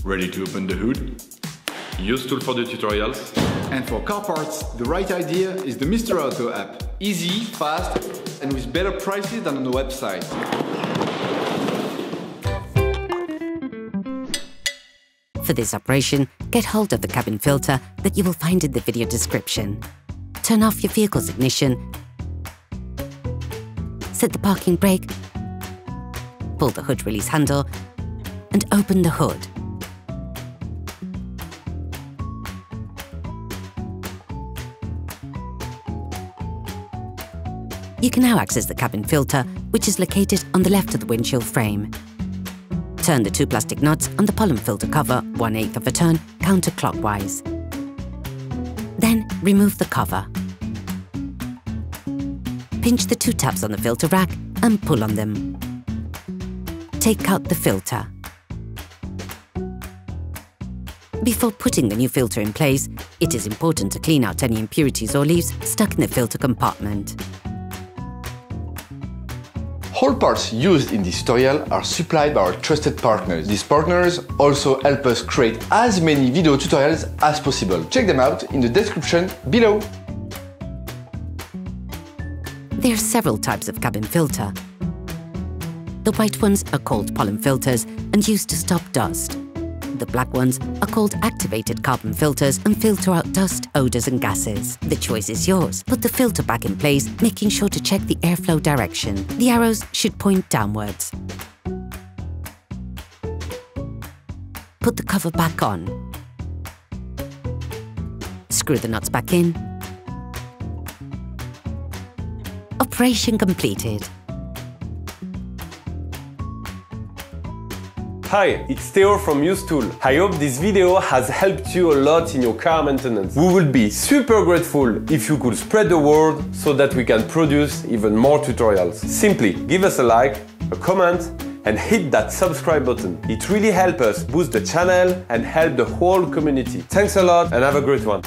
Ready to open the hood? UseTool for the tutorials. And for car parts, the right idea is the Mr. Auto app. Easy, fast, and with better prices than on the website. For this operation, get hold of the cabin filter that you will find in the video description. Turn off your vehicle's ignition, set the parking brake, pull the hood release handle, and open the hood. You can now access the cabin filter, which is located on the left of the windshield frame. Turn the two plastic nuts on the pollen filter cover 1/8 of a turn counterclockwise. Then remove the cover. Pinch the two tabs on the filter rack and pull on them. Take out the filter. Before putting the new filter in place, it is important to clean out any impurities or leaves stuck in the filter compartment. All parts used in this tutorial are supplied by our trusted partners. These partners also help us create as many video tutorials as possible. Check them out in the description below. There are several types of cabin filter. The white ones are called pollen filters and used to stop dust. The black ones are called activated carbon filters and filter out dust, odours and gases. The choice is yours. Put the filter back in place, making sure to check the airflow direction. The arrows should point downwards. Put the cover back on. Screw the nuts back in. Operation completed. Hi, it's Theo from UseTool. I hope this video has helped you a lot in your car maintenance. We would be super grateful if you could spread the word so that we can produce even more tutorials. Simply give us a like, a comment, and hit that subscribe button. It really helps us boost the channel and help the whole community. Thanks a lot and have a great one.